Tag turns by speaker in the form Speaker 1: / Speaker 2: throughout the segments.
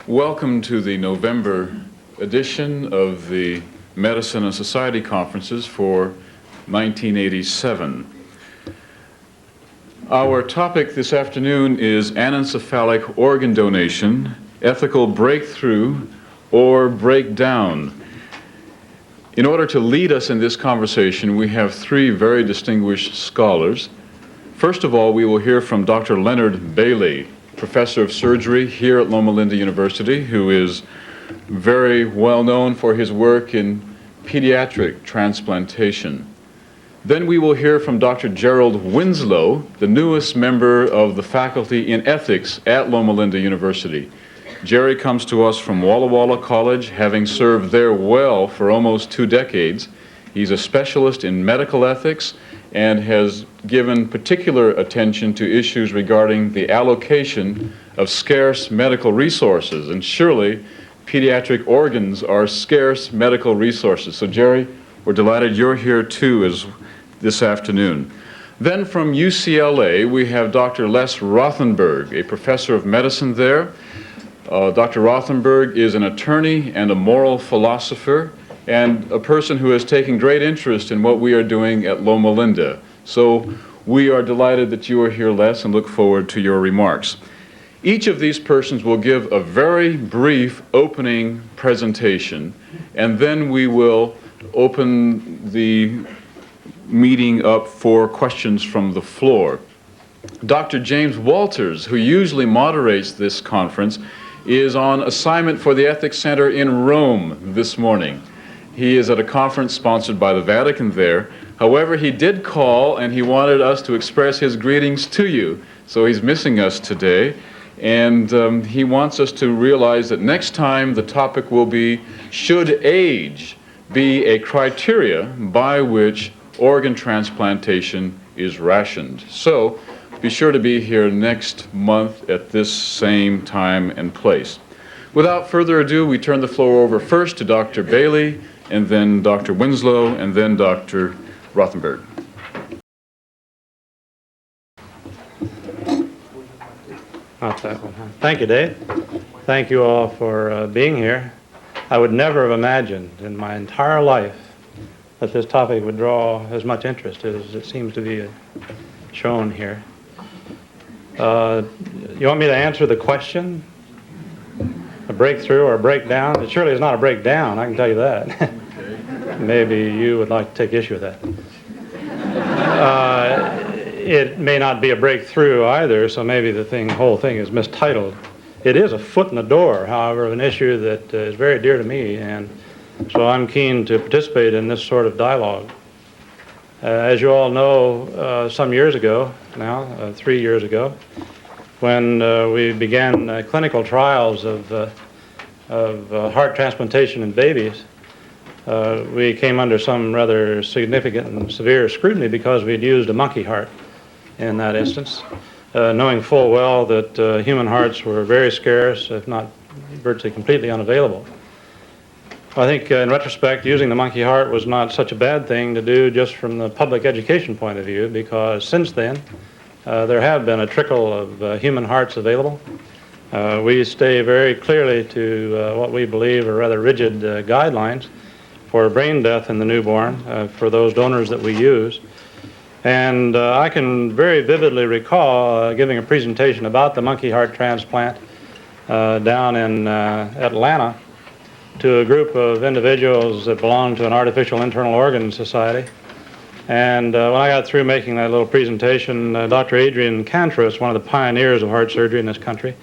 Speaker 1: Welcome to the November edition of the Medicine and Society Conferences for 1987. Our topic this afternoon is anencephalic organ donation, ethical breakthrough or breakdown. In order to lead us in this conversation, we have three very distinguished scholars. First of all, we will hear from Dr. Leonard Bailey, professor of surgery here at Loma Linda University, who is very well known for his work in pediatric transplantation. Then we will hear from Dr. Gerald Winslow, the newest member of the faculty in ethics at Loma Linda University. Jerry comes to us from Walla Walla College, having served there well for almost 2 decades. He's a specialist in medical ethics and has given particular attention to issues regarding the allocation of scarce medical resources. And surely, pediatric organs are scarce medical resources. So Jerry, we're delighted you're here too this afternoon. Then from UCLA, we have Dr. Les Rothenberg, a professor of medicine there. Dr. Rothenberg is an attorney and a moral philosopher and a person who has taken great interest in what we are doing at Loma Linda. So we are delighted that you are here, Les, and look forward to your remarks. Each of these persons will give a very brief opening presentation, and then we will open the meeting up for questions from the floor. Dr. James Walters, who usually moderates this conference, is on assignment for the Ethics Center in Rome this morning. He is at a conference sponsored by the Vatican there. However, he did call and he wanted us to express his greetings to you. So he's missing us today. And he wants us to realize that next time the topic will be, should age be a criteria by which organ transplantation is rationed? So be sure to be here next month at this same time and place. Without further ado, we turn the floor over first to Dr. Bailey, and then Dr. Winslow, and then Dr. Rothenberg.
Speaker 2: Not that one, huh? Thank you, Dave. Thank you all for being here. I would never have imagined in my entire life that this topic would draw as much interest as it seems to be shown here. You want me to answer the question? A breakthrough or a breakdown? It surely is not a breakdown, I can tell you that. Maybe you would like to take issue with that. It may not be a breakthrough either, so maybe the whole thing is mistitled. It is a foot in the door, however, of an issue that is very dear to me, and so I'm keen to participate in this sort of dialogue. As you all know, some years ago now, 3 years ago, when we began clinical trials of heart transplantation in babies, we came under some rather significant and severe scrutiny because we'd used a monkey heart in that instance, knowing full well that human hearts were very scarce, if not virtually completely unavailable. I think in retrospect, using the monkey heart was not such a bad thing to do just from the public education point of view, because since then there have been a trickle of human hearts available. We stay very clearly to what we believe are rather rigid guidelines for brain death in the newborn for those donors that we use. And I can very vividly recall giving a presentation about the monkey heart transplant down in Atlanta to a group of individuals that belong to an artificial internal organ society. And when I got through making that little presentation, Dr. Adrian Cantris, one of the pioneers of heart surgery in this country,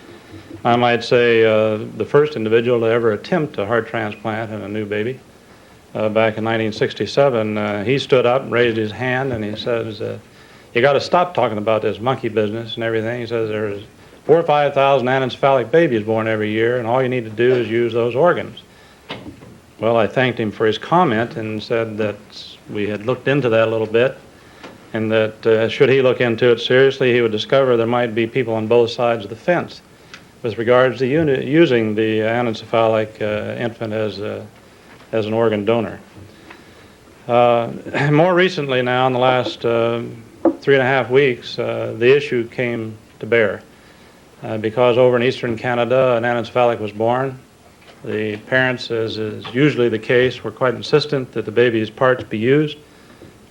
Speaker 2: I might say the first individual to ever attempt a heart transplant in a new baby, back in 1967, he stood up and raised his hand and he says, you got to stop talking about this monkey business and everything. He says there's 4,000 or 5,000 anencephalic babies born every year, and all you need to do is use those organs. Well, I thanked him for his comment and said that we had looked into that a little bit, and that should he look into it seriously, he would discover there might be people on both sides of the fence with regards to using the anencephalic infant as an organ donor. More recently now, in the last 3.5 weeks, the issue came to bear. because over in eastern Canada an anencephalic was born. The parents, as is usually the case, were quite insistent that the baby's parts be used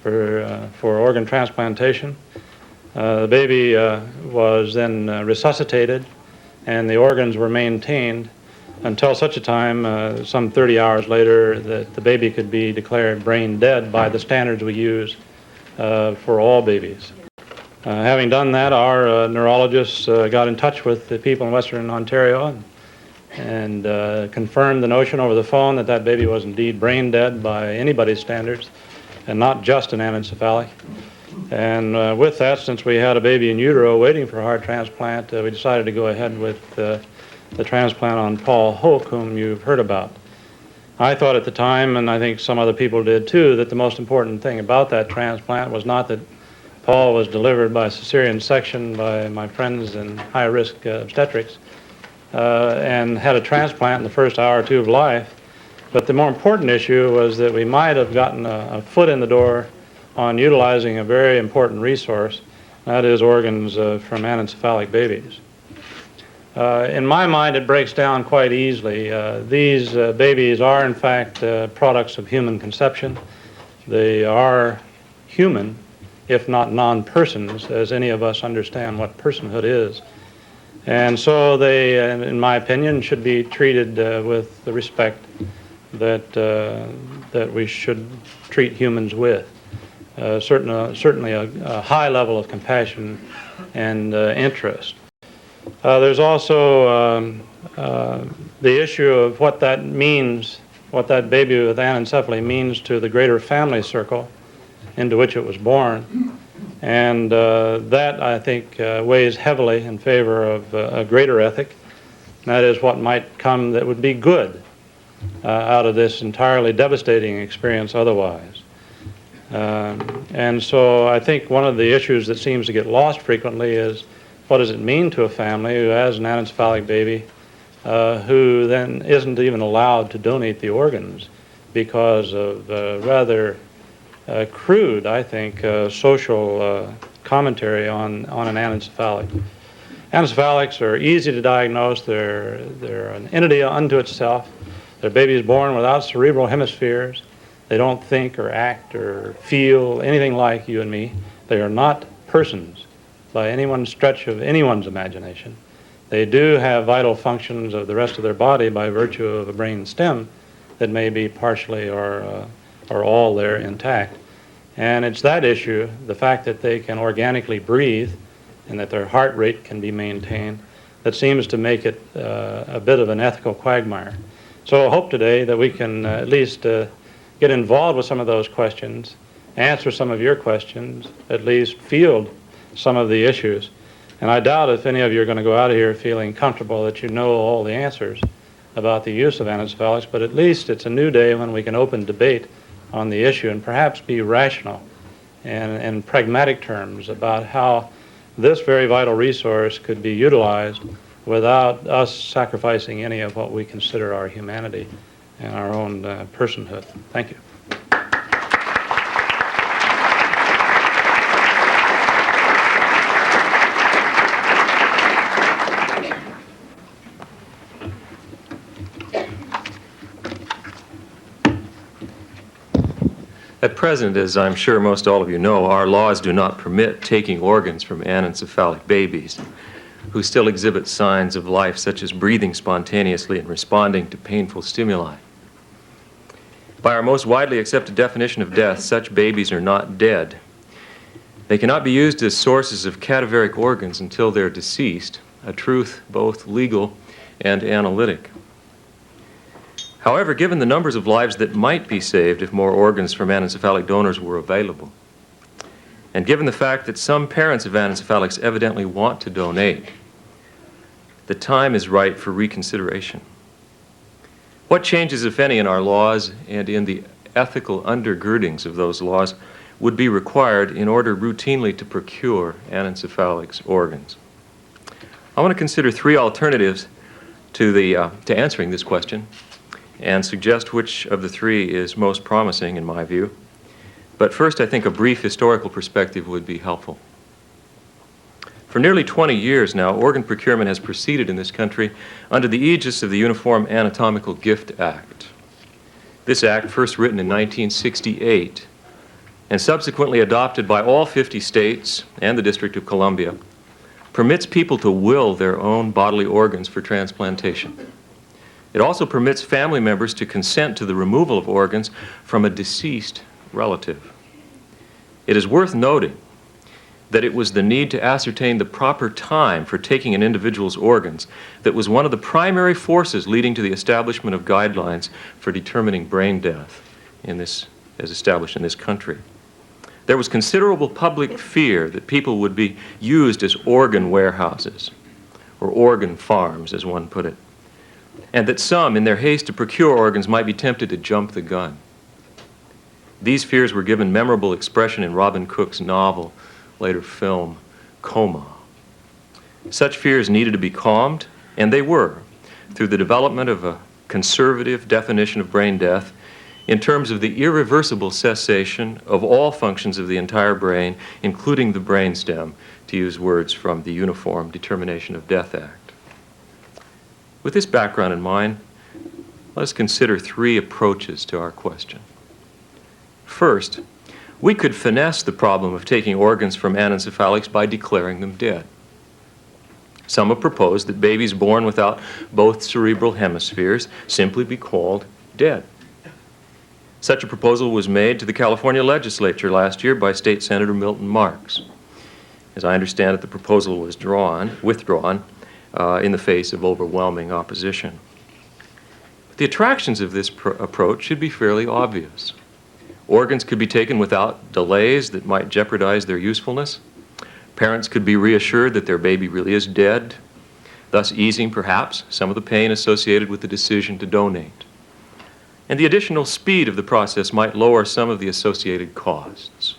Speaker 2: for organ transplantation. The baby was then resuscitated, and the organs were maintained until such a time, some 30 hours later, that the baby could be declared brain dead by the standards we use for all babies. Having done that, our neurologists got in touch with the people in Western Ontario and confirmed the notion over the phone that that baby was indeed brain dead by anybody's standards and not just an anencephalic. And with that, since we had a baby in utero waiting for a heart transplant, we decided to go ahead with the transplant on Paul Hoke, whom you've heard about. I thought at the time, and I think some other people did too, that the most important thing about that transplant was not that Paul was delivered by cesarean section by my friends in high-risk obstetrics and had a transplant in the first hour or two of life, but the more important issue was that we might have gotten a foot in the door on utilizing a very important resource, that is organs from anencephalic babies. In my mind, it breaks down quite easily. These babies are, in fact, products of human conception. They are human, if not non-persons, as any of us understand what personhood is. And so they, in my opinion, should be treated with the respect that we should treat humans with. Certainly a high level of compassion and interest. There's also the issue of what that means, what that baby with anencephaly means to the greater family circle into which it was born. And that, I think, weighs heavily in favor of a greater ethic. That is what might come that would be good out of this entirely devastating experience otherwise. And so I think one of the issues that seems to get lost frequently is what does it mean to a family who has an anencephalic baby who then isn't even allowed to donate the organs because of rather crude, I think, social commentary on an anencephalic. Anencephalics are easy to diagnose. They're an entity unto itself. Their baby is born without cerebral hemispheres. They don't think or act or feel anything like you and me. They are not persons by any one stretch of anyone's imagination. They do have vital functions of the rest of their body by virtue of a brain stem that may be partially or all there intact. And it's that issue, the fact that they can organically breathe and that their heart rate can be maintained, that seems to make it a bit of an ethical quagmire. So I hope today that we can at least get involved with some of those questions, answer some of your questions, at least field some of the issues. And I doubt if any of you are going to go out of here feeling comfortable that you know all the answers about the use of anencephalics, but at least it's a new day when we can open debate on the issue and perhaps be rational and in pragmatic terms about how this very vital resource could be utilized without us sacrificing any of what we consider our humanity and our own personhood. Thank you.
Speaker 3: At present, as I'm sure most all of you know, our laws do not permit taking organs from anencephalic babies who still exhibit signs of life, such as breathing spontaneously and responding to painful stimuli. By our most widely accepted definition of death, such babies are not dead. They cannot be used as sources of cadaveric organs until they're deceased, a truth both legal and analytic. However, given the numbers of lives that might be saved if more organs from anencephalic donors were available, and given the fact that some parents of anencephalics evidently want to donate, the time is right for reconsideration. What changes, if any, in our laws and in the ethical undergirdings of those laws would be required in order routinely to procure anencephalics organs? I want to consider three alternatives to answering this question and suggest which of the three is most promising in my view. But first, I think a brief historical perspective would be helpful. For nearly 20 years now, organ procurement has proceeded in this country under the aegis of the Uniform Anatomical Gift Act. This act, first written in 1968 and subsequently adopted by all 50 states and the District of Columbia, permits people to will their own bodily organs for transplantation. It also permits family members to consent to the removal of organs from a deceased relative. It is worth noting that it was the need to ascertain the proper time for taking an individual's organs that was one of the primary forces leading to the establishment of guidelines for determining brain death as established in this country. There was considerable public fear that people would be used as organ warehouses, or organ farms, as one put it, and that some, in their haste to procure organs, might be tempted to jump the gun. These fears were given memorable expression in Robin Cook's novel, later film, Coma. Such fears needed to be calmed, and they were, through the development of a conservative definition of brain death in terms of the irreversible cessation of all functions of the entire brain, including the brainstem, to use words from the Uniform Determination of Death Act. With this background in mind, let us consider three approaches to our question. First, we could finesse the problem of taking organs from anencephalics by declaring them dead. Some have proposed that babies born without both cerebral hemispheres simply be called dead. Such a proposal was made to the California legislature last year by State Senator Milton Marks. As I understand it, the proposal was withdrawn in the face of overwhelming opposition. But the attractions of this approach should be fairly obvious. Organs could be taken without delays that might jeopardize their usefulness. Parents could be reassured that their baby really is dead, thus easing, perhaps, some of the pain associated with the decision to donate. And the additional speed of the process might lower some of the associated costs.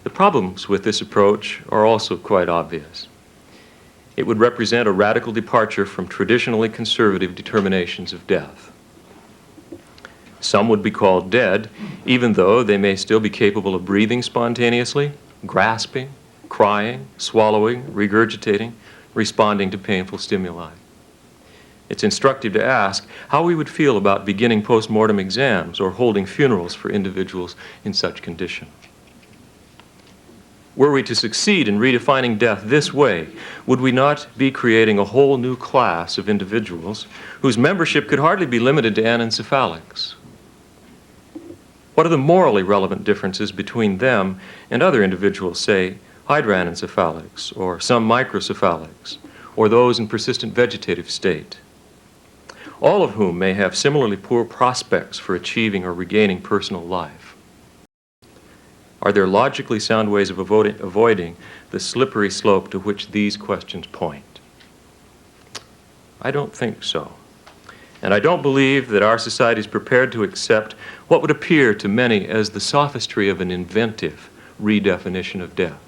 Speaker 3: The problems with this approach are also quite obvious. It would represent a radical departure from traditionally conservative determinations of death. Some would be called dead, even though they may still be capable of breathing spontaneously, grasping, crying, swallowing, regurgitating, responding to painful stimuli. It's instructive to ask how we would feel about beginning post-mortem exams or holding funerals for individuals in such condition. Were we to succeed in redefining death this way, would we not be creating a whole new class of individuals whose membership could hardly be limited to anencephalics? What are the morally relevant differences between them and other individuals, say, hydranencephalics or some microcephalics, or those in persistent vegetative state, all of whom may have similarly poor prospects for achieving or regaining personal life? Are there logically sound ways of avoiding the slippery slope to which these questions point? I don't think so. And I don't believe that our society is prepared to accept what would appear to many as the sophistry of an inventive redefinition of death,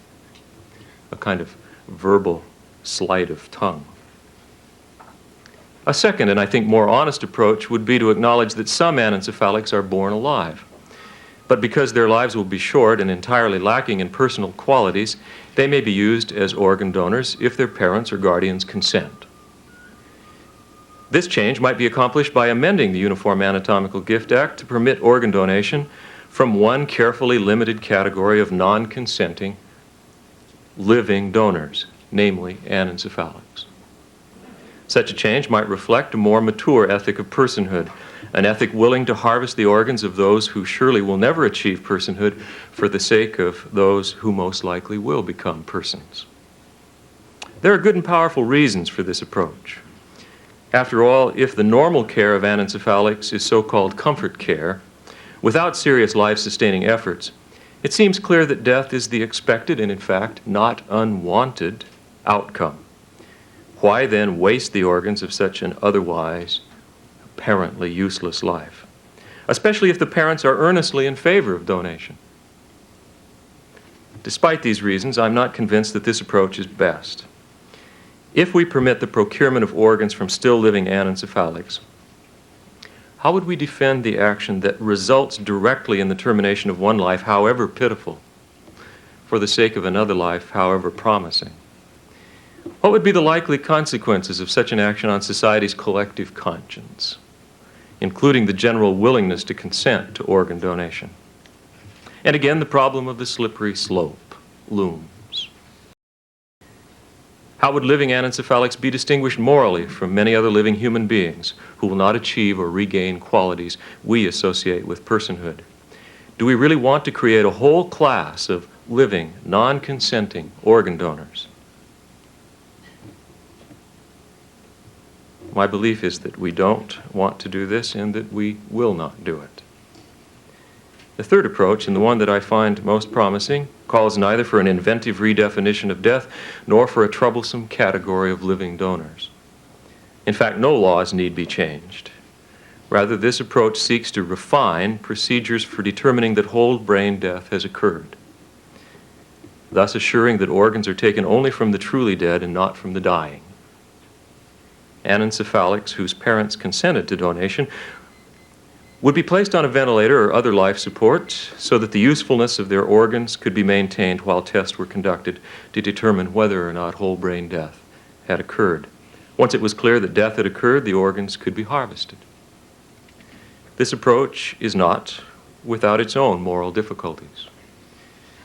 Speaker 3: a kind of verbal sleight of tongue. A second, and I think more honest approach, would be to acknowledge that some anencephalics are born alive. But because their lives will be short and entirely lacking in personal qualities, they may be used as organ donors if their parents or guardians consent. This change might be accomplished by amending the Uniform Anatomical Gift Act to permit organ donation from one carefully limited category of non-consenting living donors, namely anencephalics. Such a change might reflect a more mature ethic of personhood, an ethic willing to harvest the organs of those who surely will never achieve personhood for the sake of those who most likely will become persons. There are good and powerful reasons for this approach. After all, if the normal care of anencephalics is so-called comfort care, without serious life-sustaining efforts, it seems clear that death is the expected and, in fact, not unwanted outcome. Why then waste the organs of such an otherwise apparently useless life, especially if the parents are earnestly in favor of donation? Despite these reasons, I'm not convinced that this approach is best. If we permit the procurement of organs from still living anencephalics, how would we defend the action that results directly in the termination of one life, however pitiful, for the sake of another life, however promising? What would be the likely consequences of such an action on society's collective conscience, including the general willingness to consent to organ donation? And again, the problem of the slippery slope looms. How would living anencephalics be distinguished morally from many other living human beings who will not achieve or regain qualities we associate with personhood? Do we really want to create a whole class of living, non-consenting organ donors? My belief is that we don't want to do this and that we will not do it. The third approach, and the one that I find most promising, calls neither for an inventive redefinition of death nor for a troublesome category of living donors. In fact, no laws need be changed. Rather, this approach seeks to refine procedures for determining that whole brain death has occurred, thus assuring that organs are taken only from the truly dead and not from the dying. Anencephalics whose parents consented to donation would be placed on a ventilator or other life support so that the usefulness of their organs could be maintained while tests were conducted to determine whether or not whole brain death had occurred. Once it was clear that death had occurred, the organs could be harvested. This approach is not without its own moral difficulties.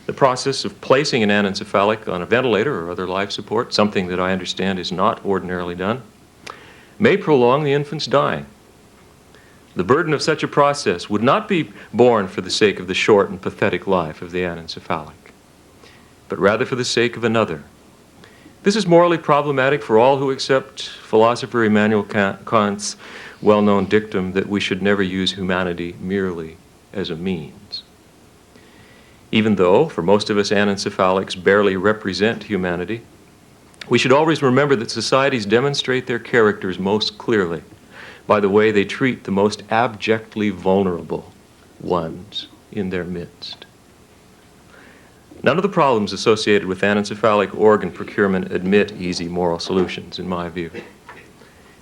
Speaker 3: The process of placing an anencephalic on a ventilator or other life support, something that I understand is not ordinarily done, may prolong the infant's dying. The burden of such a process would not be borne for the sake of the short and pathetic life of the anencephalic, but rather for the sake of another. This is morally problematic for all who accept philosopher Immanuel Kant's well-known dictum that we should never use humanity merely as a means. Even though, for most of us, anencephalics barely represent humanity, we should always remember that societies demonstrate their characters most clearly by the way they treat the most abjectly vulnerable ones in their midst. None of the problems associated with anencephalic organ procurement admit easy moral solutions, in my view.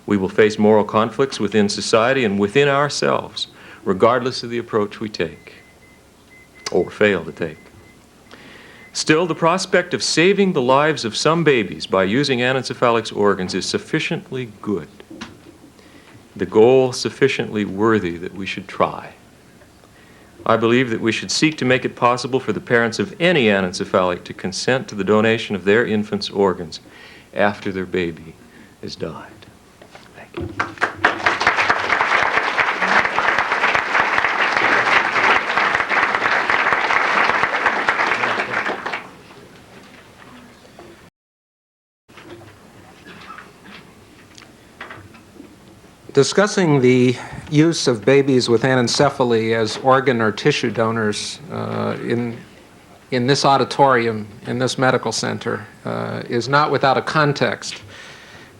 Speaker 3: We will face moral conflicts within society and within ourselves, regardless of the approach we take, or fail to take. Still, the prospect of saving the lives of some babies by using anencephalics organs is sufficiently good, the goal sufficiently worthy that we should try. I believe that we should seek to make it possible for the parents of any anencephalic to consent to the donation of their infant's organs after their baby has died. Thank you.
Speaker 4: Discussing the use of babies with anencephaly as organ or tissue donors in this auditorium, in this medical center, is not without a context,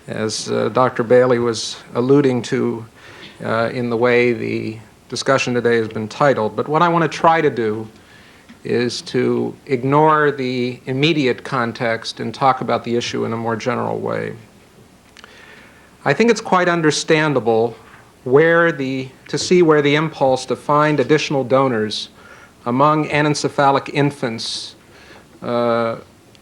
Speaker 4: as Dr. Bailey was alluding to in the way the discussion today has been titled. But what I want to try to do is to ignore the immediate context and talk about the issue in a more general way. I think it's quite understandable to see where the impulse to find additional donors among anencephalic infants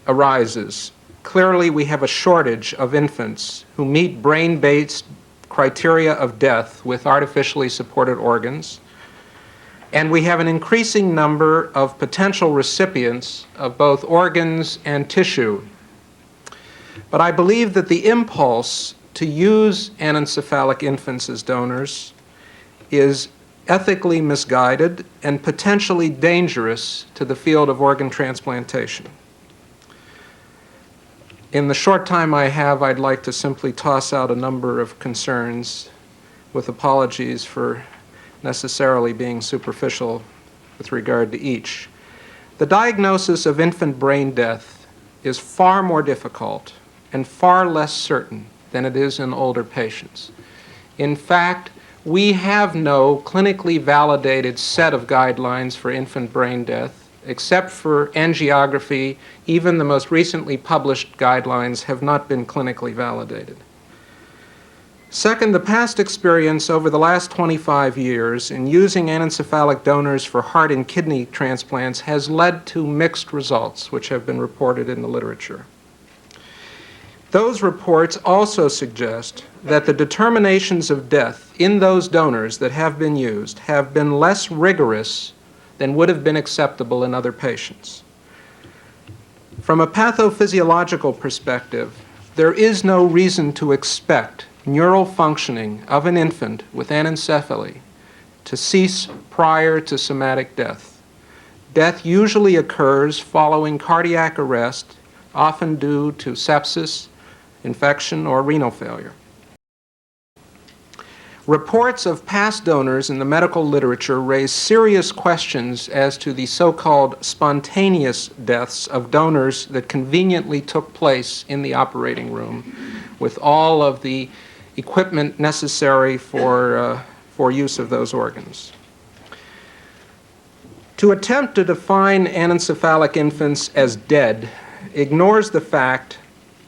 Speaker 4: arises. Clearly, we have a shortage of infants who meet brain-based criteria of death with artificially supported organs, and we have an increasing number of potential recipients of both organs and tissue. But I believe that the impulse to use anencephalic infants as donors is ethically misguided and potentially dangerous to the field of organ transplantation. In the short time I have, I'd like to simply toss out a number of concerns, with apologies for necessarily being superficial with regard to each. The diagnosis of infant brain death is far more difficult and far less certain than it is in older patients. In fact, we have no clinically validated set of guidelines for infant brain death, except for angiography. Even the most recently published guidelines have not been clinically validated. Second, the past experience over the last 25 years in using anencephalic donors for heart and kidney transplants has led to mixed results, which have been reported in the literature. Those reports also suggest that the determinations of death in those donors that have been used have been less rigorous than would have been acceptable in other patients. From a pathophysiological perspective, there is no reason to expect neural functioning of an infant with anencephaly to cease prior to somatic death. Death usually occurs following cardiac arrest, often due to sepsis, infection, or renal failure. Reports of past donors in the medical literature raise serious questions as to the so-called spontaneous deaths of donors that conveniently took place in the operating room with all of the equipment necessary for use of those organs. To attempt to define anencephalic infants as dead ignores the fact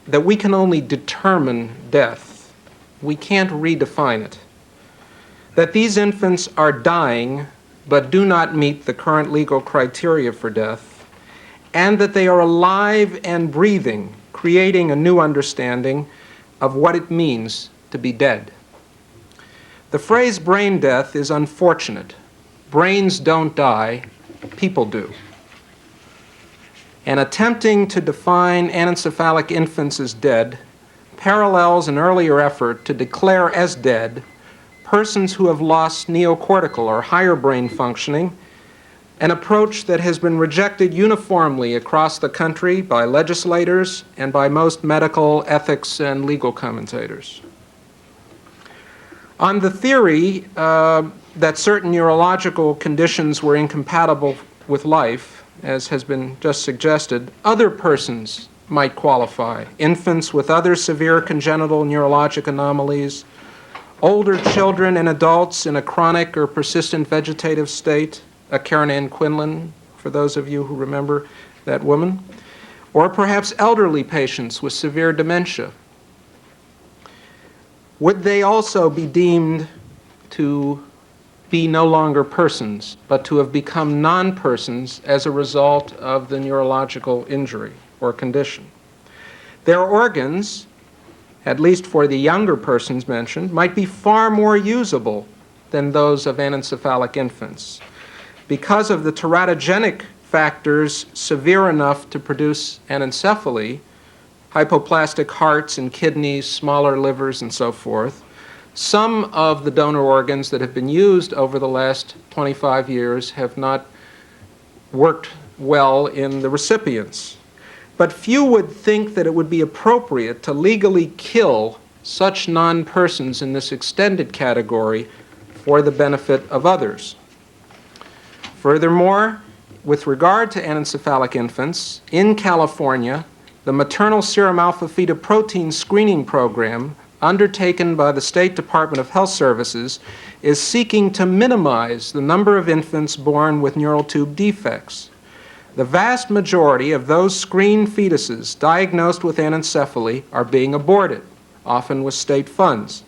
Speaker 4: that we can only determine death. We can't redefine it. That these infants are dying but do not meet the current legal criteria for death, and that they are alive and breathing, creating a new understanding of what it means to be dead. The phrase brain death is unfortunate. Brains don't die, people do. And attempting to define anencephalic infants as dead parallels an earlier effort to declare as dead persons who have lost neocortical or higher brain functioning, an approach that has been rejected uniformly across the country by legislators and by most medical, ethics, and legal commentators. On the theory that certain neurological conditions were incompatible with life, as has been just suggested, other persons might qualify. Infants with other severe congenital neurologic anomalies, older children and adults in a chronic or persistent vegetative state, a Karen Ann Quinlan, for those of you who remember that woman, or perhaps elderly patients with severe dementia. Would they also be deemed to be no longer persons, but to have become non-persons as a result of the neurological injury or condition? Their organs, at least for the younger persons mentioned, might be far more usable than those of anencephalic infants because of the teratogenic factors severe enough to produce anencephaly, hypoplastic hearts and kidneys, smaller livers, and so forth. Some of the donor organs that have been used over the last 25 years have not worked well in the recipients. But few would think that it would be appropriate to legally kill such non-persons in this extended category for the benefit of others. Furthermore, with regard to anencephalic infants, in California, the maternal serum alpha-fetoprotein screening program undertaken by the State Department of Health Services is seeking to minimize the number of infants born with neural tube defects. The vast majority of those screened fetuses diagnosed with anencephaly are being aborted, often with state funds,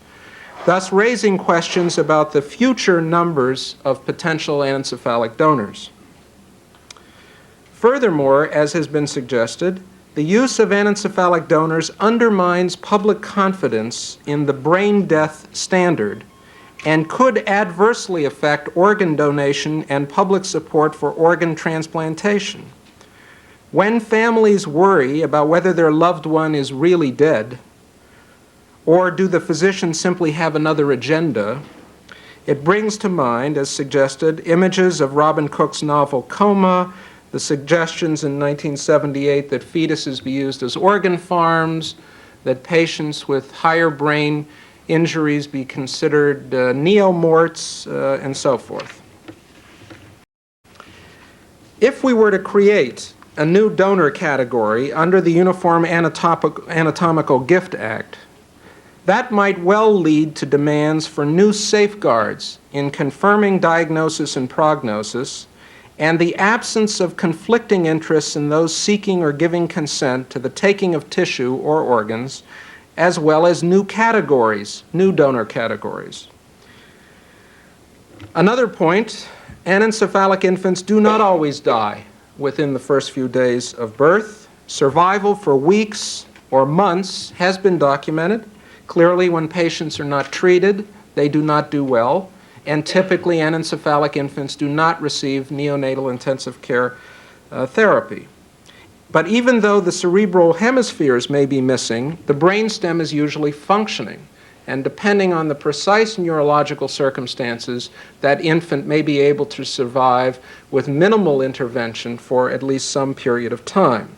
Speaker 4: thus raising questions about the future numbers of potential anencephalic donors. Furthermore, as has been suggested, the use of anencephalic donors undermines public confidence in the brain death standard and could adversely affect organ donation and public support for organ transplantation. When families worry about whether their loved one is really dead, or do the physicians simply have another agenda, it brings to mind, as suggested, images of Robin Cook's novel Coma, the suggestions in 1978 that fetuses be used as organ farms, that patients with higher brain injuries be considered neomorts, and so forth. If we were to create a new donor category under the Uniform Anatomical Gift Act, that might well lead to demands for new safeguards in confirming diagnosis and prognosis, and the absence of conflicting interests in those seeking or giving consent to the taking of tissue or organs as well as new categories, new donor categories. Another point, anencephalic infants do not always die within the first few days of birth. Survival for weeks or months has been documented. Clearly, when patients are not treated, they do not do well, and typically anencephalic infants do not receive neonatal intensive care therapy. But even though the cerebral hemispheres may be missing, the brainstem is usually functioning. And depending on the precise neurological circumstances, that infant may be able to survive with minimal intervention for at least some period of time.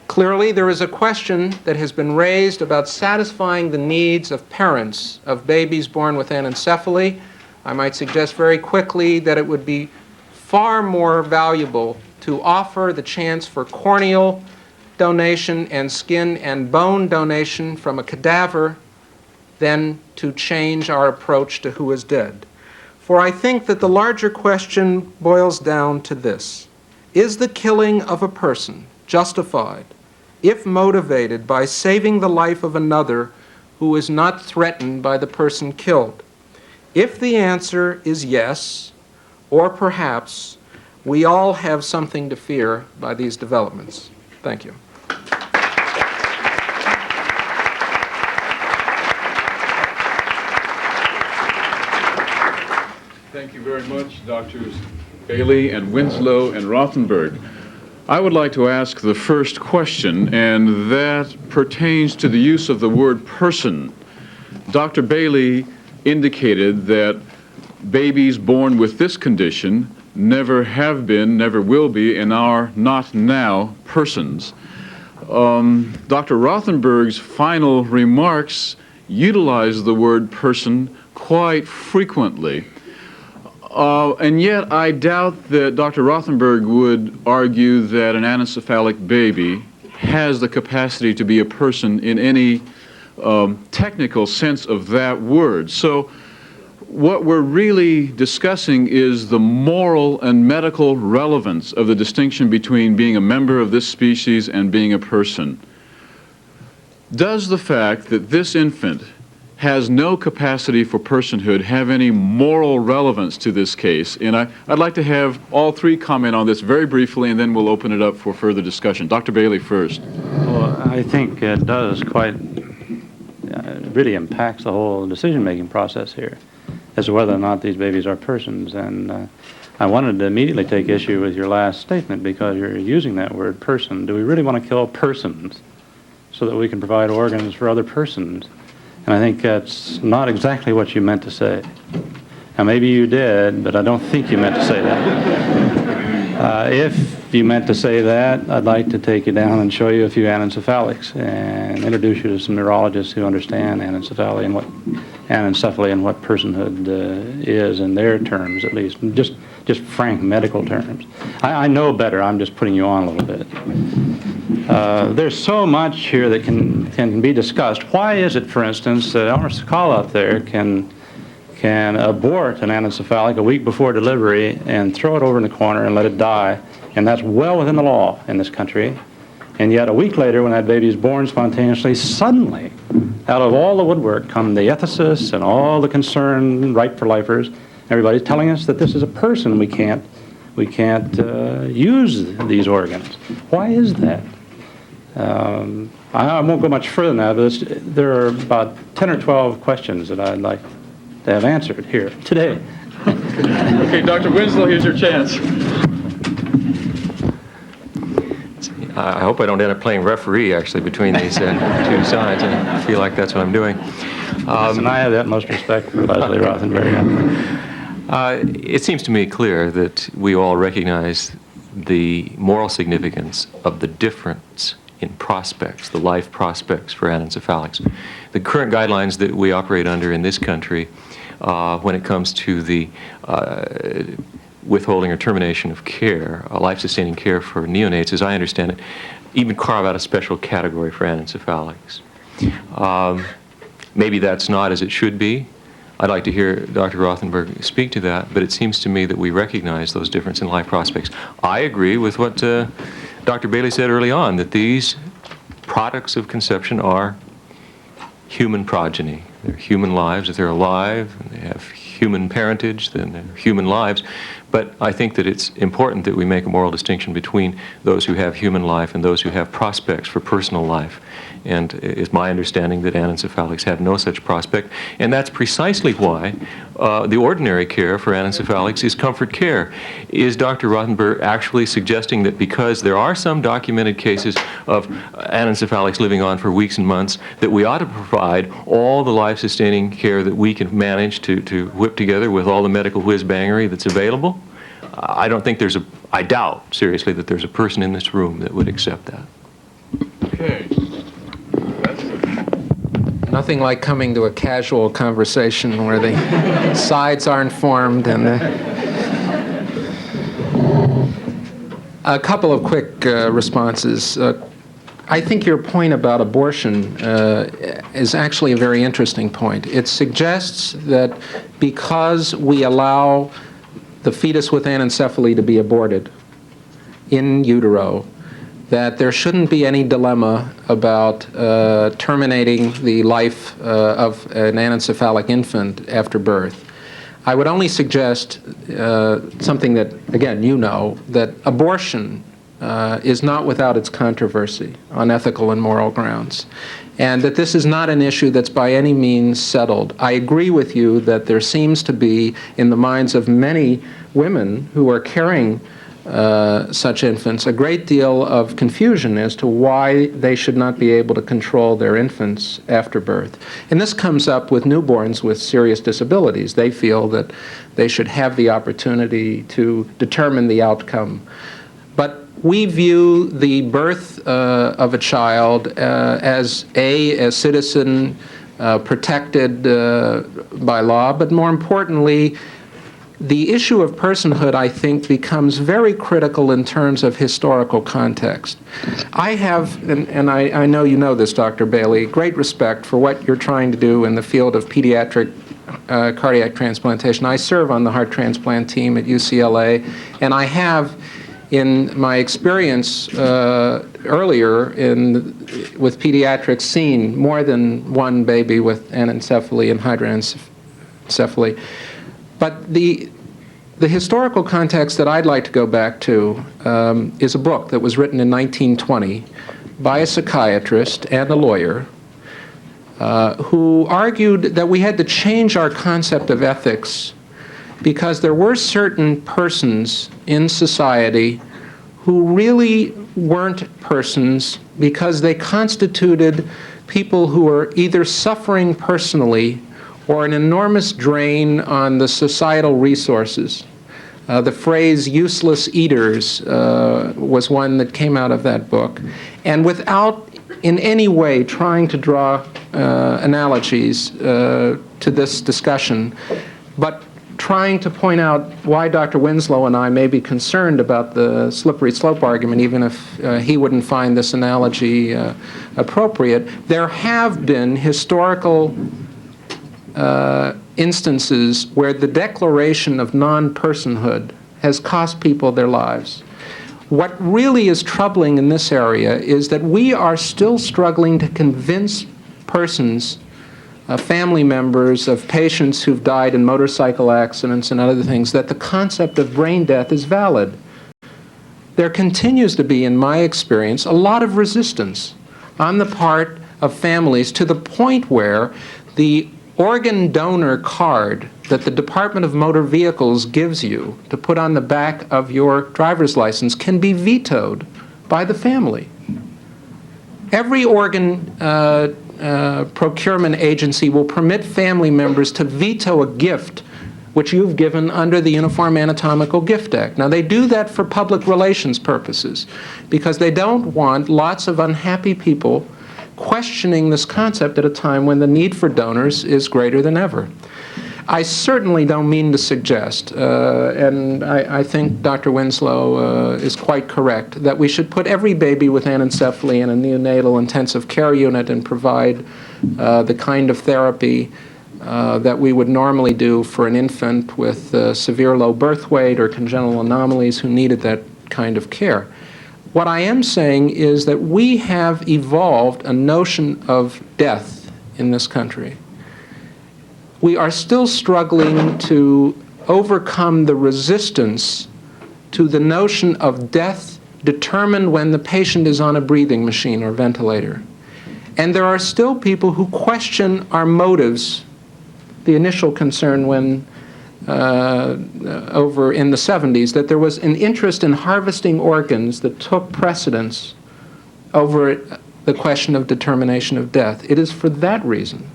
Speaker 4: Clearly, there is a question that has been raised about satisfying the needs of parents of babies born with anencephaly. I might suggest very quickly that it would be far more valuable to offer the chance for corneal donation and skin and bone donation from a cadaver than to change our approach to who is dead. For I think that the larger question boils down to this: is the killing of a person justified if motivated by saving the life of another who is not threatened by the person killed? If the answer is yes, or perhaps, we all have something to fear by these developments. Thank you.
Speaker 1: Thank you very much, Drs. Bailey and Winslow and Rothenberg. I would like to ask the first question, and that pertains to the use of the word person. Dr. Bailey indicated that babies born with this condition never have been, never will be, and are not now persons. Dr. Rothenberg's final remarks utilize the word person quite frequently. And yet I doubt that Dr. Rothenberg would argue that an anencephalic baby has the capacity to be a person in any technical sense of that word. So what we're really discussing is the moral and medical relevance of the distinction between being a member of this species and being a person. Does the fact that this infant has no capacity for personhood have any moral relevance to this case? And I'd like to have all three comment on this very briefly, and then we'll open it up for further discussion. Dr. Bailey first.
Speaker 2: Well, I think it does quite, really impacts the whole decision-making process here as to whether or not these babies are persons. And I wanted to immediately take issue with your last statement because you're using that word person. Do we really want to kill persons so that we can provide organs for other persons? And I think that's not exactly what you meant to say. Now, maybe you did, but I don't think you meant to say that. If you meant to say that, I'd like to take you down and show you a few anencephalics and introduce you to some neurologists who understand anencephaly and what personhood is in their terms, at least, just frank medical terms. I know better. I'm just putting you on a little bit. There's so much here that can be discussed. Why is it, for instance, that Elmer Call out there can abort an anencephalic a week before delivery and throw it over in the corner and let it die, and that's well within the law in this country, and yet a week later, when that baby is born spontaneously, suddenly, out of all the woodwork come the ethicists and all the concerned right-for-lifers, everybody's telling us that this is a person. We can't use these organs. Why is that? I won't go much further than that, but there are about 10 or 12 questions that I'd like to have answered here today.
Speaker 1: Okay, Dr. Winslow, here's your chance.
Speaker 3: I hope I don't end up playing referee, actually, between these two sides. I feel like that's what I'm doing.
Speaker 2: And I have the utmost respect for Leslie Rothenberg.
Speaker 3: It seems to me clear that we all recognize the moral significance of the difference in prospects, the life prospects for anencephalics. The current guidelines that we operate under in this country when it comes to the withholding or termination of care, life-sustaining care for neonates, as I understand it, even carve out a special category for anencephalics. Maybe that's not as it should be. I'd like to hear Dr. Rothenberg speak to that, but it seems to me that we recognize those differences in life prospects. I agree with what Dr. Bailey said early on, that these products of conception are human progeny. They're human lives. If they're alive and they have human parentage, then they're human lives. But I think that it's important that we make a moral distinction between those who have human life and those who have prospects for personal life. And it's my understanding that anencephalics have no such prospect. And that's precisely why the ordinary care for anencephalics is comfort care. Is Dr. Rothenberg actually suggesting that because there are some documented cases of anencephalics living on for weeks and months, that we ought to provide all the life-sustaining care that we can manage to whip together with all the medical whiz-bangery that's available? I don't think I doubt seriously that there's a person in this room that would accept that.
Speaker 1: Okay.
Speaker 4: Nothing like coming to a casual conversation where the sides are informed and a couple of quick responses. I think your point about abortion is actually a very interesting point. It suggests that because we allow the fetus with anencephaly to be aborted in utero, that there shouldn't be any dilemma about terminating the life of an anencephalic infant after birth. I would only suggest something that, again, you know, that abortion is not without its controversy on ethical and moral grounds, and that this is not an issue that's by any means settled. I agree with you that there seems to be, in the minds of many women who are carrying such infants, a great deal of confusion as to why they should not be able to control their infants after birth. And this comes up with newborns with serious disabilities. They feel that they should have the opportunity to determine the outcome. But we view the birth of a child as a citizen protected by law, but more importantly, the issue of personhood, I think, becomes very critical in terms of historical context. I have, and I know you know this, Dr. Bailey, great respect for what you're trying to do in the field of pediatric cardiac transplantation. I serve on the heart transplant team at UCLA, and I have, in my experience earlier with pediatrics, seen more than one baby with anencephaly and hydranencephaly. But the historical context that I'd like to go back to is a book that was written in 1920 by a psychiatrist and a lawyer who argued that we had to change our concept of ethics because there were certain persons in society who really weren't persons because they constituted people who were either suffering personally or an enormous drain on the societal resources. The phrase useless eaters was one that came out of that book. And without in any way trying to draw analogies to this discussion, but trying to point out why Dr. Winslow and I may be concerned about the slippery slope argument, even if he wouldn't find this analogy appropriate, there have been historical instances where the declaration of non-personhood has cost people their lives. What really is troubling in this area is that we are still struggling to convince persons, family members of patients who've died in motorcycle accidents and other things, that the concept of brain death is valid. There continues to be, in my experience, a lot of resistance on the part of families to the point where the organ donor card that the Department of Motor Vehicles gives you to put on the back of your driver's license can be vetoed by the family. Every organ procurement agency will permit family members to veto a gift which you've given under the Uniform Anatomical Gift Act. Now, they do that for public relations purposes because they don't want lots of unhappy people questioning this concept at a time when the need for donors is greater than ever. I certainly don't mean to suggest, and I think Dr. Winslow is quite correct, that we should put every baby with anencephaly in a neonatal intensive care unit and provide the kind of therapy that we would normally do for an infant with severe low birth weight or congenital anomalies who needed that kind of care. What I am saying is that we have evolved a notion of death in this country. We are still struggling to overcome the resistance to the notion of death determined when the patient is on a breathing machine or ventilator. And there are still people who question our motives. The initial concern when over in the 70s, that there was an interest in harvesting organs that took precedence over the question of determination of death. It is for that reason,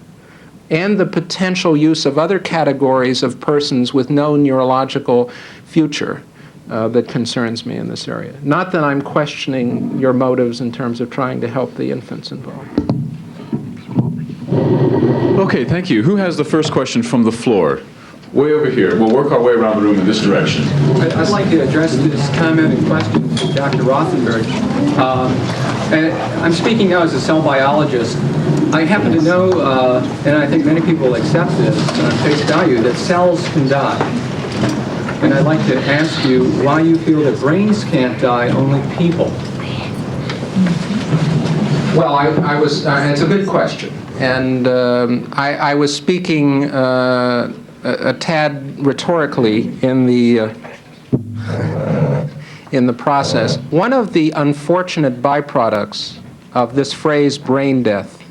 Speaker 4: and the potential use of other categories of persons with no neurological future, that concerns me in this area. Not that I'm questioning your motives in terms of trying to help the infants involved.
Speaker 1: Okay, thank you. Who has the first question from the floor? Way over here. We'll work our way around the room in this direction.
Speaker 5: I'd like to address this comment and question to Dr. Rothenberg. And I'm speaking now as a cell biologist. I happen to know, and I think many people will accept this on face value, that cells can die. And I'd like to ask you why you feel that brains can't die, only people.
Speaker 4: Well, I was, it's a good question. And I was speaking a tad rhetorically in the process. One of the unfortunate byproducts of this phrase brain death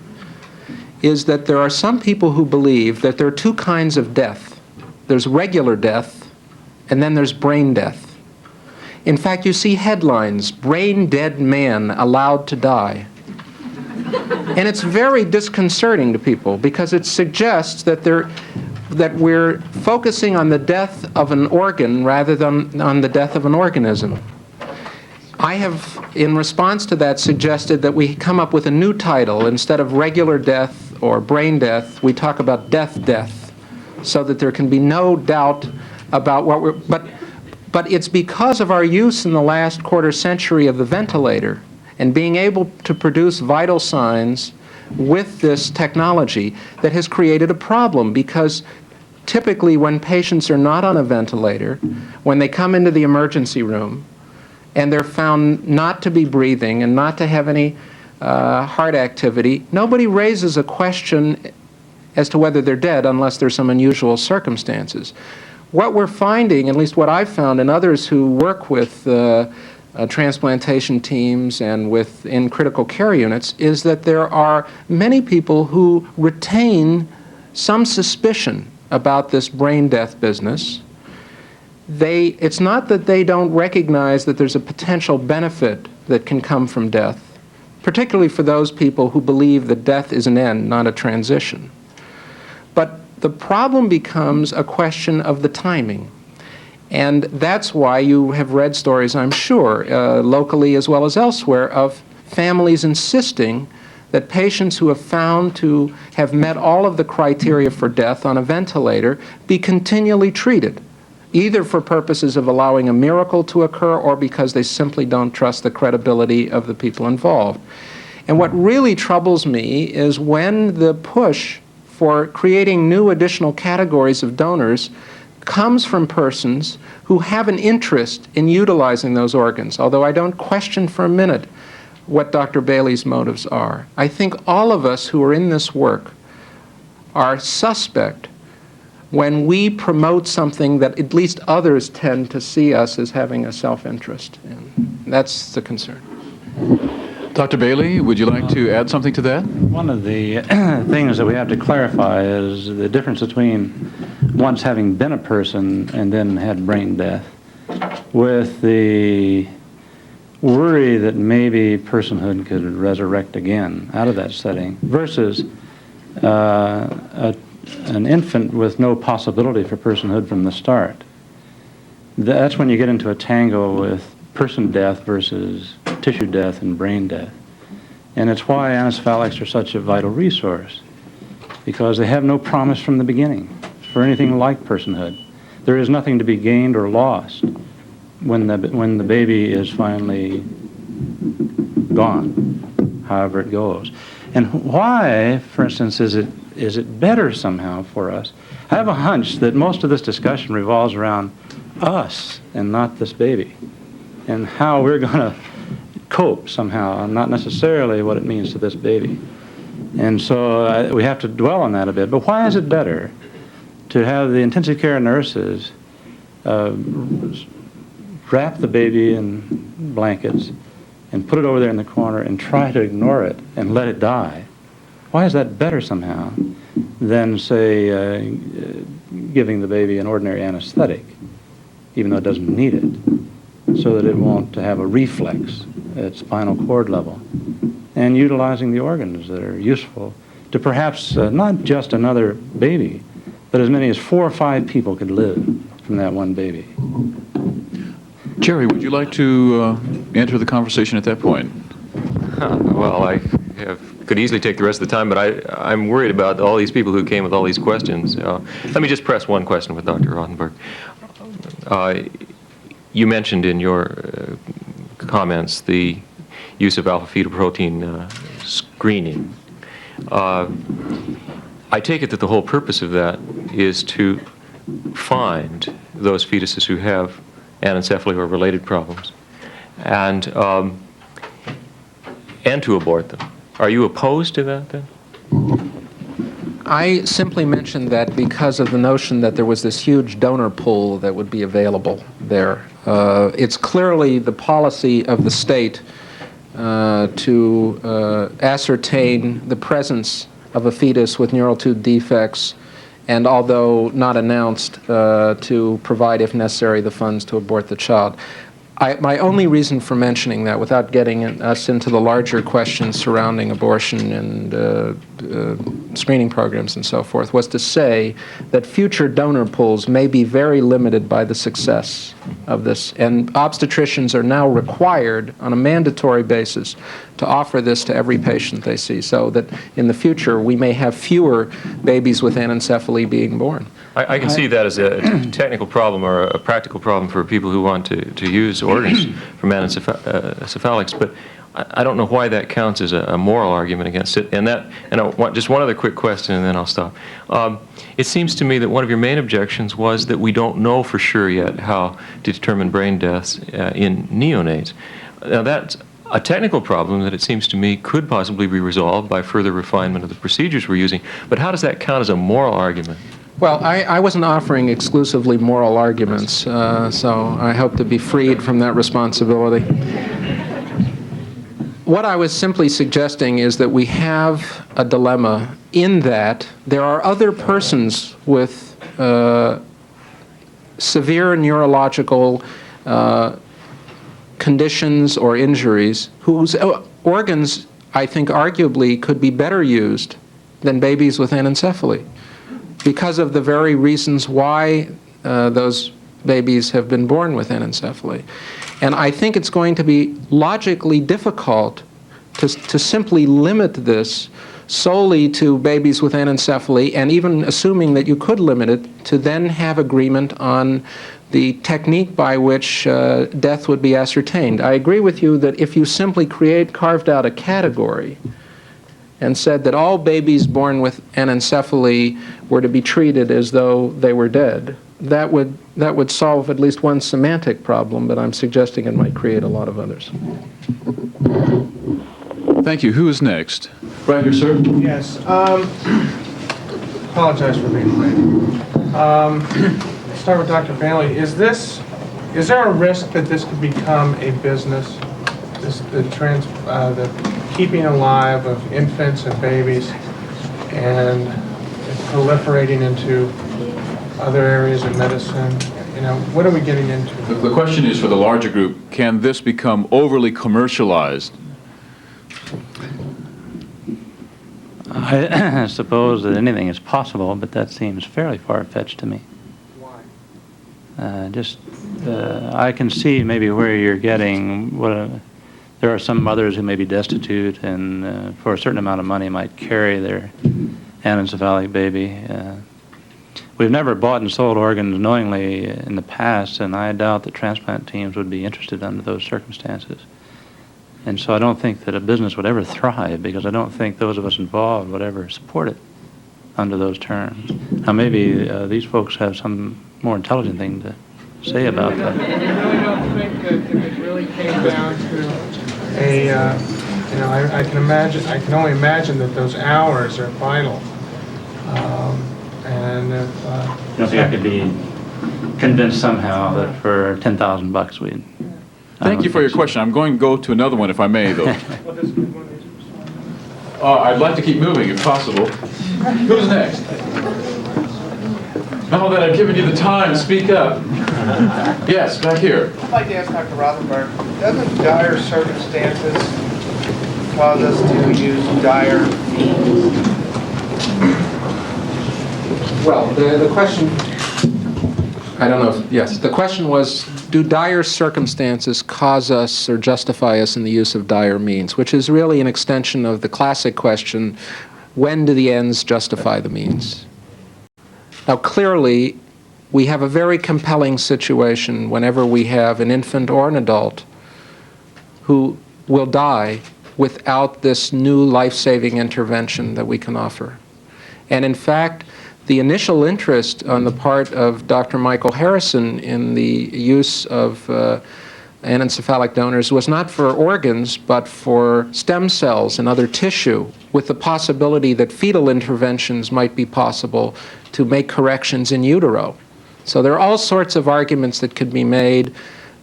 Speaker 4: is that there are some people who believe that there are two kinds of death. There's regular death, and then there's brain death. In fact, you see headlines, "Brain dead man allowed to die." And it's very disconcerting to people because it suggests that we're focusing on the death of an organ rather than on the death of an organism. I have, in response to that, suggested that we come up with a new title. Instead of regular death or brain death, we talk about death, so that there can be no doubt about what we're... But it's because of our use in the last quarter century of the ventilator and being able to produce vital signs with this technology that has created a problem, because typically when patients are not on a ventilator, when they come into the emergency room and they're found not to be breathing and not to have any heart activity, nobody raises a question as to whether they're dead unless there's some unusual circumstances. What we're finding, at least what I've found and others who work with transplantation teams and in critical care units, is that there are many people who retain some suspicion about this brain death business. It's not that they don't recognize that there's a potential benefit that can come from death, particularly for those people who believe that death is an end, not a transition. But the problem becomes a question of the timing. And that's why you have read stories, I'm sure, locally as well as elsewhere, of families insisting that patients who have found to have met all of the criteria for death on a ventilator be continually treated, either for purposes of allowing a miracle to occur or because they simply don't trust the credibility of the people involved. And what really troubles me is when the push for creating new additional categories of donors comes from persons who have an interest in utilizing those organs, although I don't question for a minute what Dr. Bailey's motives are. I think all of us who are in this work are suspect when we promote something that at least others tend to see us as having a self-interest in. That's the concern.
Speaker 1: Dr. Bailey, would you like to add something to that?
Speaker 2: One of the things that we have to clarify is the difference between once having been a person and then had brain death, with the worry that maybe personhood could resurrect again out of that setting, versus an infant with no possibility for personhood from the start. That's when you get into a tangle with person death versus tissue death and brain death. And it's why anencephalics are such a vital resource, because they have no promise from the beginning for anything like personhood. There is nothing to be gained or lost when the baby is finally gone, however it goes. And why, for instance, is it better somehow for us? I have a hunch that most of this discussion revolves around us and not this baby, and how we're going to cope somehow, and not necessarily what it means to this baby. And so we have to dwell on that a bit. But why is it better to have the intensive care nurses wrap the baby in blankets and put it over there in the corner and try to ignore it and let it die? Why is that better somehow than, say, giving the baby an ordinary anesthetic, even though it doesn't need it, so that it won't have a reflex at spinal cord level, and utilizing the organs that are useful to perhaps not just another baby, but as many as 4 or 5 people could live from that one baby.
Speaker 1: Jerry, would you like to enter the conversation at that point?
Speaker 3: Well, I could easily take the rest of the time, but I'm worried about all these people who came with all these questions. Let me just press one question with Dr. Rothenberg. You mentioned in your comments the use of alpha-fetoprotein screening. I take it that the whole purpose of that is to find those fetuses who have anencephaly or related problems, and to abort them. Are you opposed to that, then?
Speaker 4: I simply mentioned that because of the notion that there was this huge donor pool that would be available there. It's clearly the policy of the state to ascertain the presence of a fetus with neural tube defects, and although not announced, to provide, if necessary, the funds to abort the child. My only reason for mentioning that, without getting us into the larger questions surrounding abortion and screening programs and so forth, was to say that future donor pools may be very limited by the success of this. And obstetricians are now required on a mandatory basis to offer this to every patient they see, so that in the future we may have fewer babies with anencephaly being born.
Speaker 3: I can see that as a technical problem or a practical problem for people who want to use organs from anencephalics, but I don't know why that counts as a moral argument against it. And I want just one other quick question, and then I'll stop. It seems to me that one of your main objections was that we don't know for sure yet how to determine brain deaths in neonates. Now, that's a technical problem that it seems to me could possibly be resolved by further refinement of the procedures we're using, but how does that count as a moral argument?
Speaker 4: Well, I wasn't offering exclusively moral arguments, so I hope to be freed from that responsibility. What I was simply suggesting is that we have a dilemma in that there are other persons with severe neurological conditions or injuries whose organs, I think, arguably could be better used than babies with anencephaly, because of the very reasons why those babies have been born with anencephaly. And I think it's going to be logically difficult to simply limit this solely to babies with anencephaly, and even assuming that you could limit it, to then have agreement on the technique by which death would be ascertained. I agree with you that if you simply carved out a category and said that all babies born with anencephaly were to be treated as though they were dead, that would solve at least one semantic problem, but I'm suggesting it might create a lot of others.
Speaker 1: Thank you. Who is next? Right here, sir.
Speaker 6: Yes. Apologize for being late. Let's start with Dr. Bailey. Is there a risk that this could become a business? The keeping alive of infants and babies and proliferating into other areas of medicine? You know, what are we getting into?
Speaker 1: The question is for the larger group, can this become overly commercialized?
Speaker 2: I suppose that anything is possible, but that seems fairly far-fetched to me.
Speaker 6: Why?
Speaker 2: I can see maybe where you're getting there are some mothers who may be destitute and for a certain amount of money might carry their anencephalic baby. We've never bought and sold organs knowingly in the past, and I doubt that transplant teams would be interested under those circumstances. And so I don't think that a business would ever thrive, because I don't think those of us involved would ever support it under those terms. Now maybe these folks have some more intelligent thing to say about that.
Speaker 6: You really don't think that if it really came down to I can imagine, I can only imagine that those hours are vital. And if,
Speaker 7: You don't think I could be convinced somehow that for $10,000 we'd...
Speaker 1: Thank you for your question. I'm going to go to another one if I may, though. I'd like to keep moving if possible. Who's next? Now that I've given you the time, speak up. Yes, back here.
Speaker 8: I'd like to ask Dr. Rothenberg, doesn't dire circumstances cause us to use dire means?
Speaker 4: Well, the question, I don't know, yes, the question was, do dire circumstances cause us or justify us in the use of dire means, which is really an extension of the classic question, when do the ends justify the means? Now, clearly, we have a very compelling situation whenever we have an infant or an adult who will die without this new life-saving intervention that we can offer. And in fact, the initial interest on the part of Dr. Michael Harrison in the use of anencephalic donors was not for organs, but for stem cells and other tissue, with the possibility that fetal interventions might be possible to make corrections in utero. So there are all sorts of arguments that could be made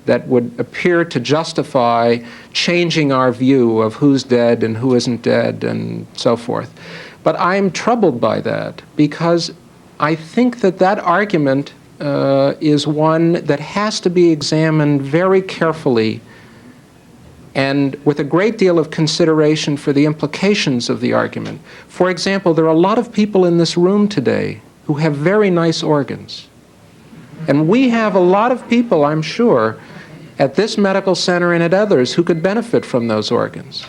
Speaker 4: that would appear to justify changing our view of who's dead and who isn't dead and so forth. But I'm troubled by that because I think that that argument is one that has to be examined very carefully and with a great deal of consideration for the implications of the argument. For example, there are a lot of people in this room today who have very nice organs. And we have a lot of people, I'm sure, at this medical center and at others who could benefit from those organs.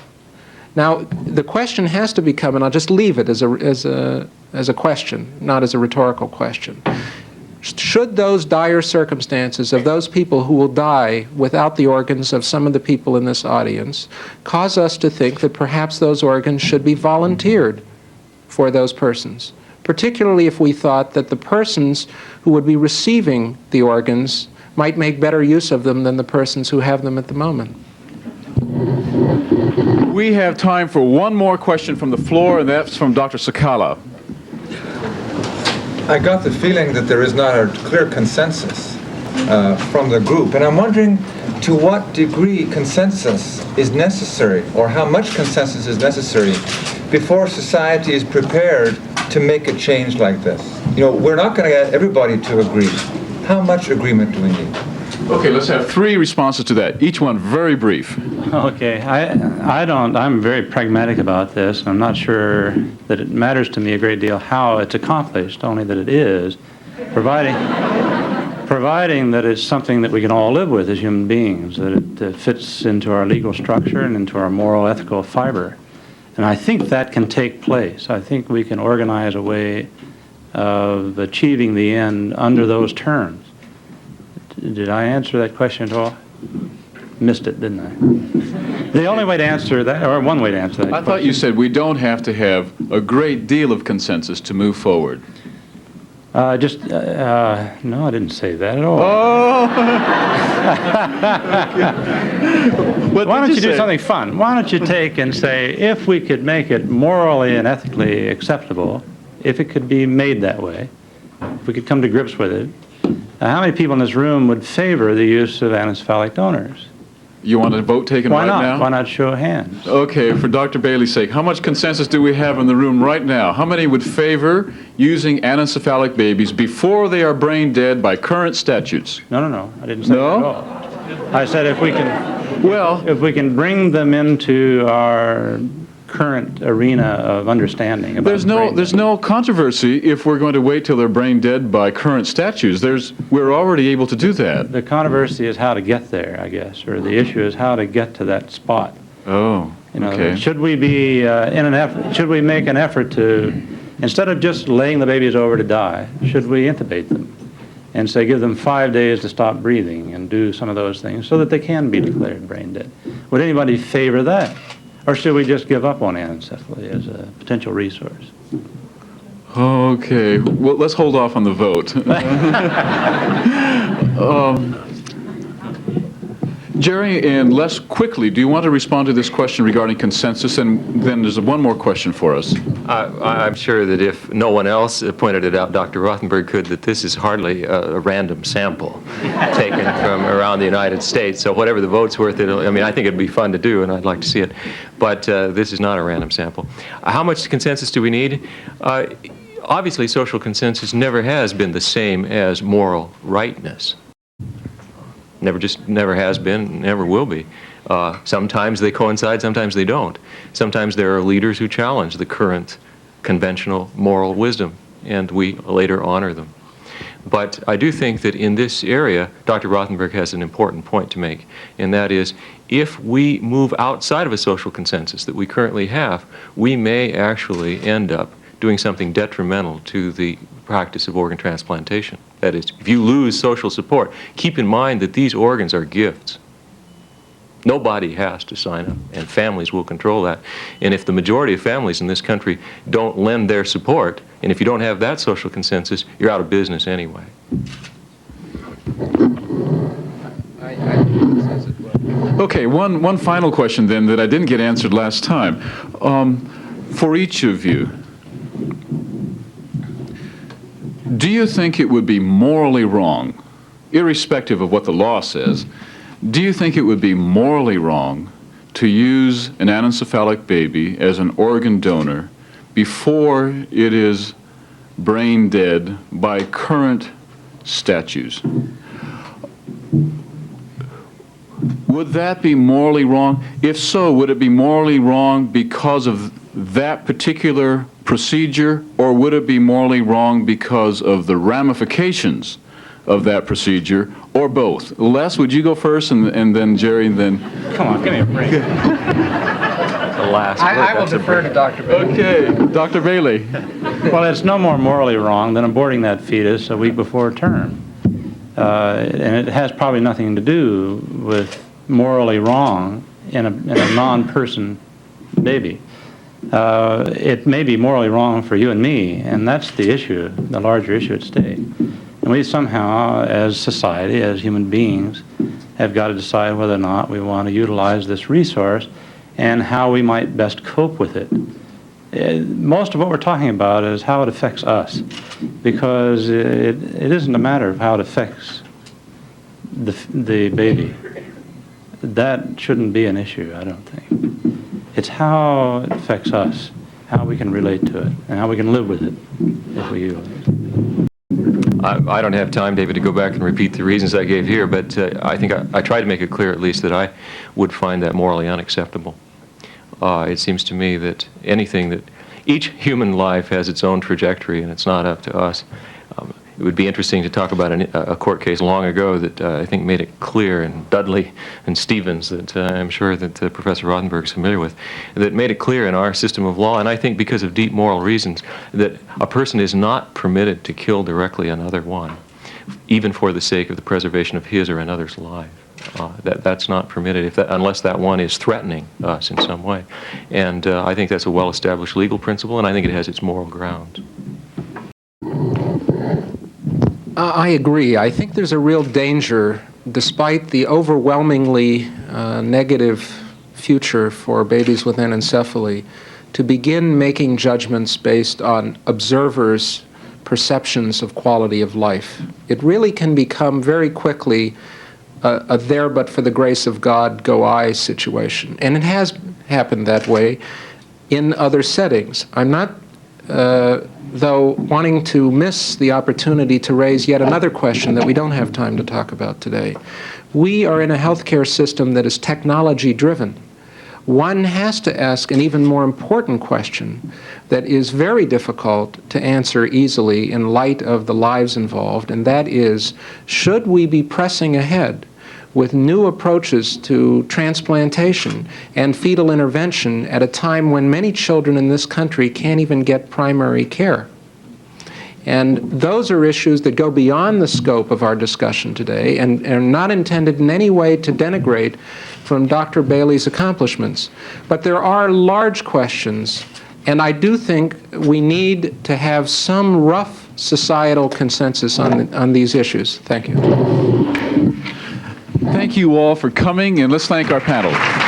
Speaker 4: Now, the question has to become, and I'll just leave it as a question, not as a rhetorical question. Should those dire circumstances of those people who will die without the organs of some of the people in this audience cause us to think that perhaps those organs should be volunteered for those persons, particularly if we thought that the persons who would be receiving the organs might make better use of them than the persons who have them at the moment?
Speaker 1: We have time for one more question from the floor, and that's from Dr. Sakala.
Speaker 9: I got the feeling that there is not a clear consensus from the group, and I'm wondering to what degree consensus is necessary, or how much consensus is necessary before society is prepared to make a change like this. You know, we're not going to get everybody to agree. How much agreement do we need?
Speaker 1: Okay, let's have 3 responses to that, each one very brief.
Speaker 7: Okay, I'm very pragmatic about this. I'm not sure that it matters to me a great deal how it's accomplished, only that it is, providing that it's something that we can all live with as human beings, that it fits into our legal structure and into our moral, ethical fiber. And I think that can take place. I think we can organize a way of achieving the end under those terms. Did I answer that question at all? Missed it, didn't I? The only way to answer that, or one way to answer that
Speaker 1: I thought you said we don't have to have a great deal of consensus to move forward.
Speaker 7: No, I didn't say that at all.
Speaker 1: Oh!
Speaker 7: Why don't you do something fun? Why don't you take and say, if we could make it morally and ethically acceptable, if it could be made that way, if we could come to grips with it, how many people in this room would favor the use of anencephalic donors?
Speaker 1: You want a vote taken right now?
Speaker 7: Why not show of hands?
Speaker 1: Okay, for Dr. Bailey's sake, how much consensus do we have in the room right now? How many would favor using anencephalic babies before they are brain dead by current statutes?
Speaker 7: No, I didn't say that at all. I said if we can bring them into our current arena of understanding about
Speaker 1: there's no controversy if we're going to wait till they're brain dead by current statutes. We're already able to do that.
Speaker 7: The controversy is how to get there, I guess, or the issue is how to get to that spot.
Speaker 1: Oh, okay.
Speaker 7: Should we be should we make an effort to, instead of just laying the babies over to die, should we intubate them and say give them 5 days to stop breathing and do some of those things so that they can be declared brain dead? Would anybody favor that? Or should we just give up on anencephaly as a potential resource?
Speaker 1: Okay, well, let's hold off on the vote. Jerry, and less quickly, do you want to respond to this question regarding consensus? And then there's one more question for us.
Speaker 3: I'm sure that if no one else pointed it out, Dr. Rothenberg could, that this is hardly a random sample taken from around the United States. So whatever the vote's worth, I mean, I think it'd be fun to do, and I'd like to see it. But this is not a random sample. How much consensus do we need? Obviously, social consensus never has been the same as moral rightness. Never has been, never will be. Sometimes they coincide, sometimes they don't. Sometimes there are leaders who challenge the current conventional moral wisdom, and we later honor them. But I do think that in this area, Dr. Rothenberg has an important point to make, and that is, if we move outside of a social consensus that we currently have, we may actually end up doing something detrimental to the practice of organ transplantation. That is, if you lose social support, keep in mind that these organs are gifts. Nobody has to sign up, and families will control that. And if the majority of families in this country don't lend their support, and if you don't have that social consensus, you're out of business anyway.
Speaker 1: Okay, one final question then that I didn't get answered last time. For each of you, do you think it would be morally wrong, irrespective of what the law says, do you think it would be morally wrong to use an anencephalic baby as an organ donor before it is brain dead by current statutes? Would that be morally wrong? If so, would it be morally wrong because of that particular procedure, or would it be morally wrong because of the ramifications of that procedure, or both? Les, would you go first, and then Jerry, and then...
Speaker 7: Come on, give me a break.
Speaker 3: The last
Speaker 8: I will defer to Dr. Bailey.
Speaker 1: Okay, Dr. Bailey.
Speaker 7: Well, it's no more morally wrong than aborting that fetus a week before term. And it has probably nothing to do with morally wrong in a non-person baby. It may be morally wrong for you and me, and that's the issue, the larger issue at stake. And we somehow, as society, as human beings, have got to decide whether or not we want to utilize this resource and how we might best cope with it. Most of what we're talking about is how it affects us, because it isn't a matter of how it affects the baby. That shouldn't be an issue, I don't think. It's how it affects us, how we can relate to it, and how we can live with it if we use it.
Speaker 3: I don't have time, David, to go back and repeat the reasons I gave here, but I think I tried to make it clear, at least, that I would find that morally unacceptable. It seems to me that anything that... Each human life has its own trajectory, and it's not up to us. It would be interesting to talk about a court case long ago that I think made it clear, and Dudley and Stevens, that I'm sure that Professor Rothenberg is familiar with, that made it clear in our system of law, and I think because of deep moral reasons, that a person is not permitted to kill directly another one, even for the sake of the preservation of his or another's life. That's not permitted unless that one is threatening us in some way. And I think that's a well-established legal principle, and I think it has its moral grounds.
Speaker 4: I agree. I think there's a real danger, despite the overwhelmingly negative future for babies with anencephaly, to begin making judgments based on observers' perceptions of quality of life. It really can become very quickly a there but for the grace of God go I situation. And it has happened that way in other settings. I'm not though wanting to miss the opportunity to raise yet another question that we don't have time to talk about today. We are in a healthcare system that is technology-driven. One has to ask an even more important question that is very difficult to answer easily in light of the lives involved, and that is, should we be pressing ahead with new approaches to transplantation and fetal intervention at a time when many children in this country can't even get primary care? And those are issues that go beyond the scope of our discussion today and are not intended in any way to denigrate from Dr. Bailey's accomplishments. But there are large questions, and I do think we need to have some rough societal consensus on these issues. Thank you.
Speaker 1: Thank you. thank you all for coming, and let's thank our panel.